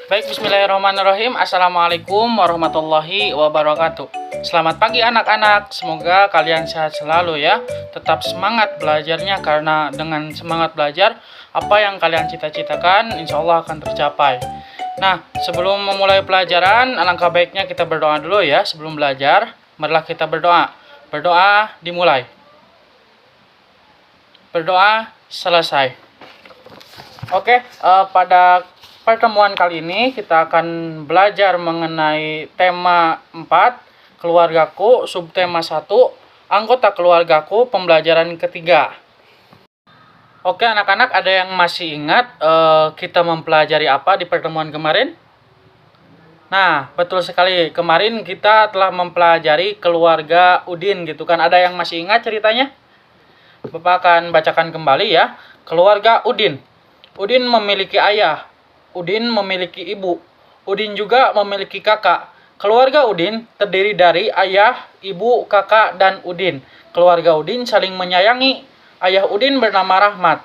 Baik, bismillahirrahmanirrahim. Assalamualaikum warahmatullahi wabarakatuh. Selamat pagi anak-anak. Semoga kalian sehat selalu ya. Tetap semangat belajarnya, karena dengan semangat belajar, apa yang kalian cita-citakan insya Allah akan tercapai. Nah, sebelum memulai pelajaran, alangkah baiknya kita berdoa dulu ya. Sebelum belajar, marilah kita berdoa. Berdoa dimulai. Berdoa selesai. Oke, pada pertemuan kali ini kita akan belajar mengenai tema 4, keluargaku, subtema 1, anggota keluargaku, pembelajaran ketiga. Oke anak-anak, ada yang masih ingat kita mempelajari apa di pertemuan kemarin? Nah, betul sekali, kemarin kita telah mempelajari keluarga Udin gitu kan. Ada yang masih ingat ceritanya? Bapak akan bacakan kembali ya. Keluarga Udin. Udin memiliki ayah. Udin memiliki ibu. Udin juga memiliki kakak. Keluarga Udin terdiri dari ayah, ibu, kakak, dan Udin. Keluarga Udin saling menyayangi. Ayah Udin bernama Rahmat.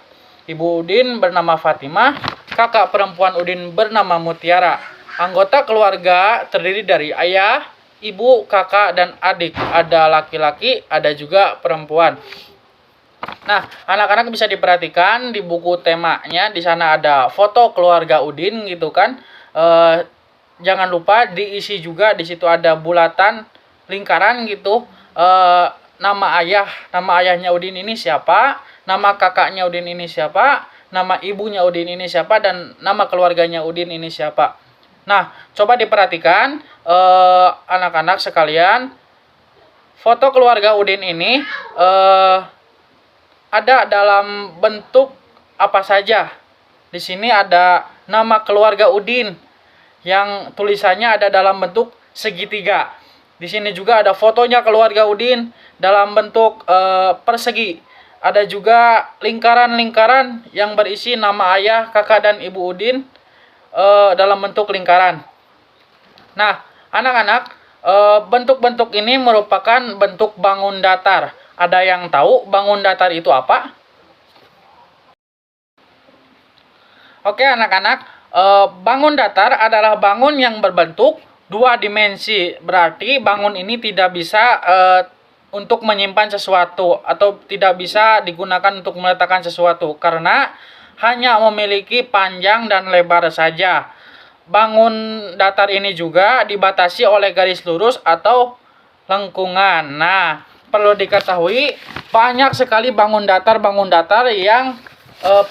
Ibu Udin bernama Fatimah. Kakak perempuan Udin bernama Mutiara. Anggota keluarga terdiri dari ayah, ibu, kakak, dan adik. Ada laki-laki, ada juga perempuan. Nah, anak-anak bisa diperhatikan di buku temanya, di sana ada foto keluarga Udin gitu kan. Jangan lupa diisi juga, di situ ada bulatan lingkaran gitu. Nama ayahnya Udin ini siapa, nama kakaknya Udin ini siapa, nama ibunya Udin ini siapa, dan nama keluarganya Udin ini siapa. Nah, coba diperhatikan anak-anak sekalian, foto keluarga Udin ini ada dalam bentuk apa saja. Di sini ada nama keluarga Udin yang tulisannya ada dalam bentuk segitiga. Di sini juga ada fotonya keluarga Udin dalam bentuk persegi. Ada juga lingkaran-lingkaran yang berisi nama ayah, kakak, dan ibu Udin dalam bentuk lingkaran. Nah, anak-anak, bentuk-bentuk ini merupakan bentuk bangun datar. Ada yang tahu bangun datar itu apa? Oke anak-anak, bangun datar adalah bangun yang berbentuk dua dimensi. Berarti bangun ini tidak bisa untuk menyimpan sesuatu atau tidak bisa digunakan untuk meletakkan sesuatu, karena hanya memiliki panjang dan lebar saja. Bangun datar ini juga dibatasi oleh garis lurus atau lengkungan. Nah, perlu diketahui banyak sekali bangun datar yang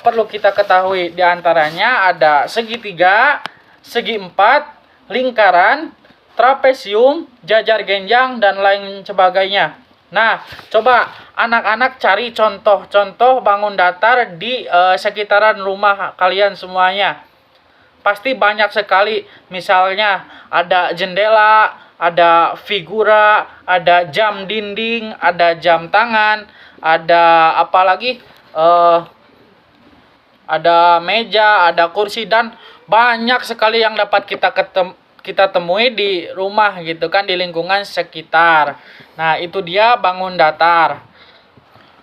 perlu kita ketahui. Di antaranya ada segitiga, segi empat, lingkaran, trapesium, jajar genjang, dan lain sebagainya. Nah, coba anak-anak cari contoh-contoh bangun datar di sekitaran rumah kalian semuanya. Pasti banyak sekali, misalnya ada jendela, ada figura, ada jam dinding, ada jam tangan, ada apa lagi? Ada meja, ada kursi, dan banyak sekali yang dapat kita temui di rumah gitu kan, di lingkungan sekitar. Nah, itu dia bangun datar.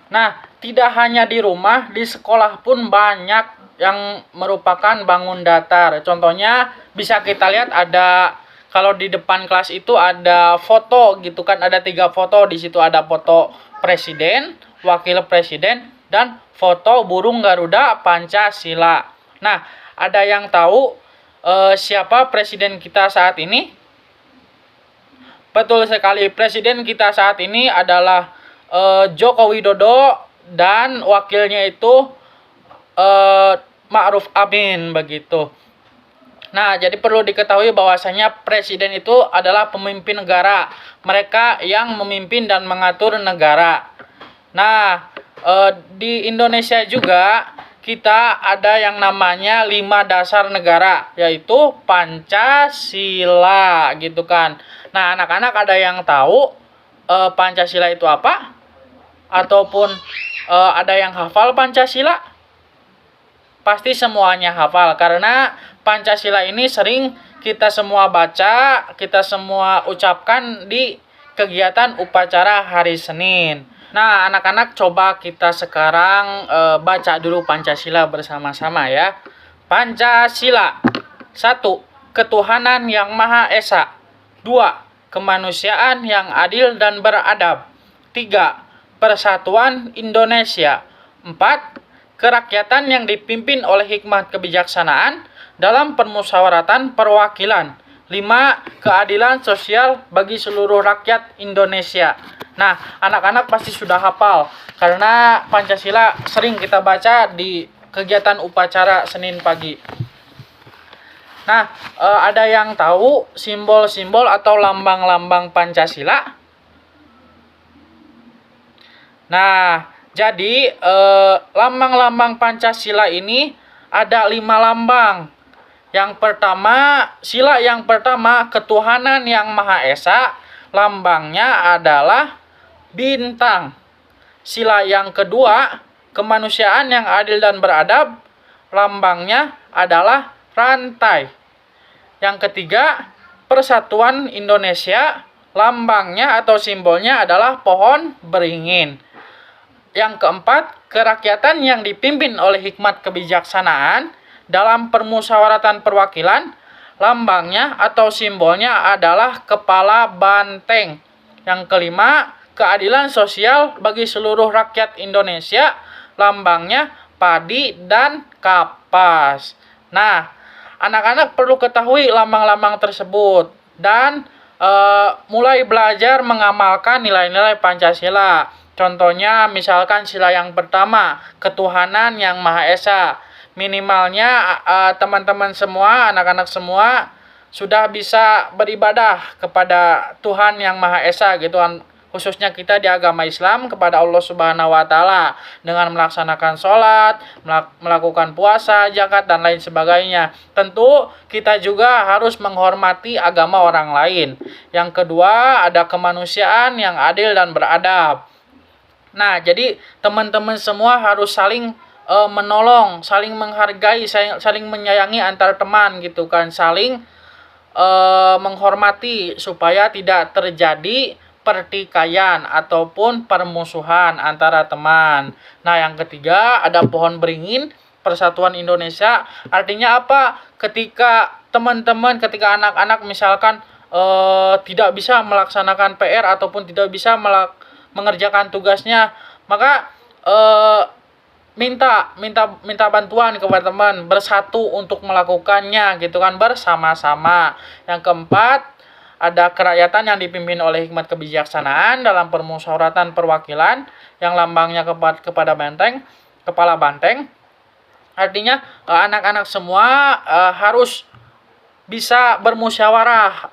Nah, tidak hanya di rumah, di sekolah pun banyak yang merupakan bangun datar. Contohnya bisa kita lihat, ada kalau di depan kelas itu ada foto gitu kan, ada 3 foto. Di situ ada foto presiden, wakil presiden, dan foto burung Garuda Pancasila. Nah, ada yang tahu siapa presiden kita saat ini? Betul sekali, presiden kita saat ini adalah Joko Widodo, dan wakilnya itu Ma'ruf Amin begitu. Nah, jadi perlu diketahui bahwasanya presiden itu adalah pemimpin negara. Mereka yang memimpin dan mengatur negara. Nah, di Indonesia juga kita ada yang namanya 5 dasar negara, yaitu Pancasila gitu kan. Nah, anak-anak ada yang tahu Pancasila itu apa? Ataupun ada yang hafal Pancasila? Pasti semuanya hafal, karena Pancasila ini sering kita semua baca, kita semua ucapkan di kegiatan upacara hari Senin. Nah, anak-anak coba kita sekarang baca dulu Pancasila bersama-sama ya. Pancasila. 1. ketuhanan yang Maha Esa. 2. Kemanusiaan yang adil dan beradab. 3. Persatuan Indonesia. 4. Kerakyatan yang dipimpin oleh hikmat kebijaksanaan dalam permusyawaratan perwakilan. 5. Keadilan sosial bagi seluruh rakyat Indonesia. Nah, anak-anak pasti sudah hafal karena Pancasila sering kita baca di kegiatan upacara Senin pagi. Nah, ada yang tahu simbol-simbol atau lambang-lambang Pancasila? Nah, jadi lambang-lambang Pancasila ini ada 5 lambang. Yang pertama, sila yang pertama, ketuhanan yang Maha Esa, lambangnya adalah bintang. Sila yang kedua, kemanusiaan yang adil dan beradab, lambangnya adalah rantai. Yang ketiga, persatuan Indonesia, lambangnya atau simbolnya adalah pohon beringin. Yang keempat, kerakyatan yang dipimpin oleh hikmat kebijaksanaan dalam permusyawaratan perwakilan, lambangnya atau simbolnya adalah kepala banteng. Yang kelima, keadilan sosial bagi seluruh rakyat Indonesia, lambangnya padi dan kapas. Nah, anak-anak perlu ketahui lambang-lambang tersebut dan mulai belajar mengamalkan nilai-nilai Pancasila. Contohnya, misalkan sila yang pertama, ketuhanan yang Maha Esa. Minimalnya teman-teman semua, anak-anak semua sudah bisa beribadah kepada Tuhan yang Maha Esa gitu kan. Khususnya kita di agama Islam kepada Allah Subhanahu wa taala dengan melaksanakan sholat, melakukan puasa, zakat dan lain sebagainya. Tentu kita juga harus menghormati agama orang lain. Yang kedua, ada kemanusiaan yang adil dan beradab. Nah, jadi teman-teman semua harus saling menolong, saling menghargai, saling menyayangi antar teman gitu kan, saling menghormati supaya tidak terjadi pertikaian ataupun permusuhan antara teman. Nah, yang ketiga ada pohon beringin, persatuan Indonesia. Artinya apa? Ketika teman-teman, ketika anak-anak misalkan tidak bisa melaksanakan PR ataupun tidak bisa mengerjakan tugasnya, maka minta bantuan kepada teman, bersatu untuk melakukannya gitu kan, bersama-sama. Yang keempat, ada kerakyatan yang dipimpin oleh hikmat kebijaksanaan dalam permusyawaratan perwakilan yang lambangnya kepada banteng, kepala banteng. Artinya anak-anak semua harus bisa bermusyawarah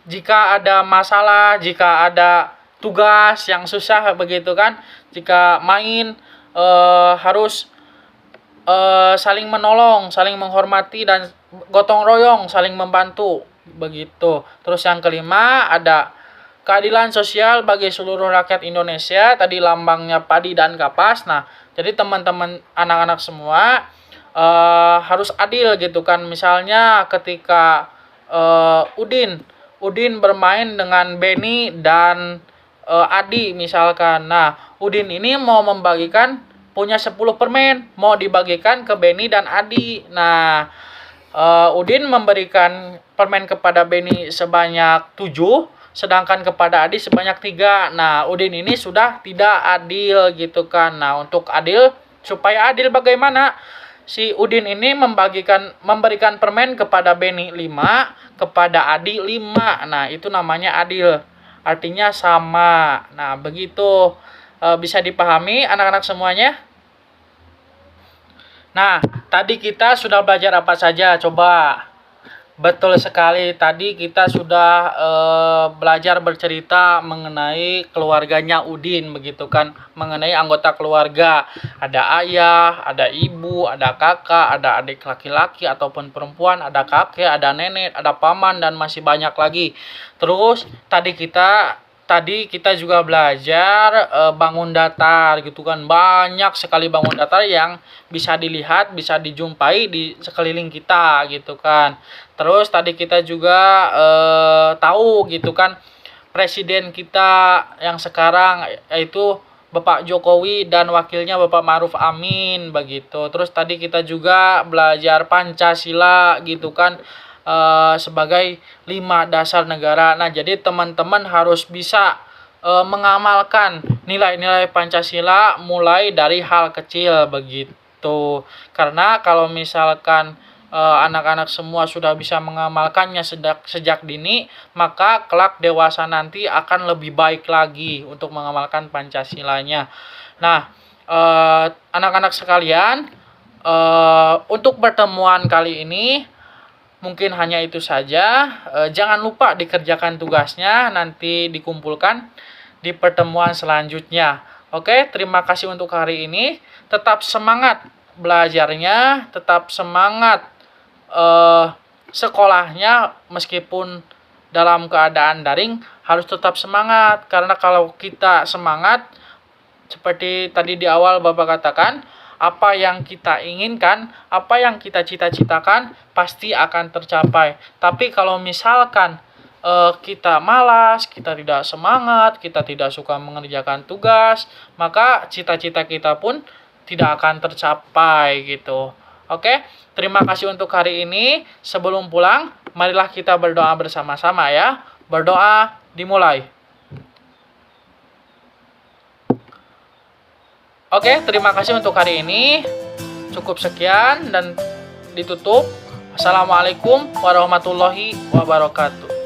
jika ada masalah, jika ada tugas yang susah begitu kan, jika main harus saling menolong, saling menghormati dan gotong royong, saling membantu begitu. Terus yang kelima ada keadilan sosial bagi seluruh rakyat Indonesia, tadi lambangnya padi dan kapas. Nah, jadi teman-teman anak-anak semua harus adil gitu kan. Misalnya ketika Udin bermain dengan Benny dan Adi misalkan. Nah, Udin ini mau membagikan, punya 10 permen, mau dibagikan ke Benny dan Adi. Nah, Udin memberikan permen kepada Benny sebanyak 7, sedangkan kepada Adi sebanyak 3. Nah, Udin ini sudah tidak adil gitu kan. Nah, untuk adil, supaya adil bagaimana? Si Udin ini memberikan permen kepada Benny 5, kepada Adi 5. Nah, itu namanya adil. Artinya sama. Nah, begitu. Bisa dipahami anak-anak semuanya? Nah, tadi kita sudah belajar apa saja? Coba. Betul sekali. Tadi kita sudah belajar bercerita mengenai keluarganya Udin, begitu kan? Mengenai anggota keluarga. Ada ayah, ada ibu, ada kakak, ada adik laki-laki ataupun perempuan, ada kakek, ada nenek, ada paman, dan masih banyak lagi. Terus tadi kita juga belajar bangun datar gitu kan. Banyak sekali bangun datar yang bisa dilihat, bisa dijumpai di sekeliling kita gitu kan. Terus tadi kita juga tahu gitu kan, presiden kita yang sekarang yaitu Bapak Jokowi dan wakilnya Bapak Ma'ruf Amin begitu. Terus tadi kita juga belajar Pancasila gitu kan. sebagai 5 dasar negara. Nah, jadi teman-teman harus bisa mengamalkan nilai-nilai Pancasila mulai dari hal kecil begitu. Karena kalau misalkan anak-anak semua sudah bisa mengamalkannya sejak dini, maka kelak dewasa nanti akan lebih baik lagi untuk mengamalkan Pancasilanya. Nah, anak-anak sekalian, untuk pertemuan kali ini mungkin hanya itu saja. Jangan lupa dikerjakan tugasnya, nanti dikumpulkan di pertemuan selanjutnya. Oke, terima kasih untuk hari ini. Tetap semangat belajarnya, tetap semangat sekolahnya, meskipun dalam keadaan daring harus tetap semangat. Karena kalau kita semangat, seperti tadi di awal Bapak katakan, apa yang kita inginkan, apa yang kita cita-citakan pasti akan tercapai. Tapi kalau misalkan kita malas, kita tidak semangat, kita tidak suka mengerjakan tugas, maka cita-cita kita pun tidak akan tercapai gitu. Oke, terima kasih untuk hari ini. Sebelum pulang, marilah kita berdoa bersama-sama ya. Berdoa dimulai. Oke, terima kasih untuk hari ini. Cukup sekian dan ditutup. Assalamualaikum warahmatullahi wabarakatuh.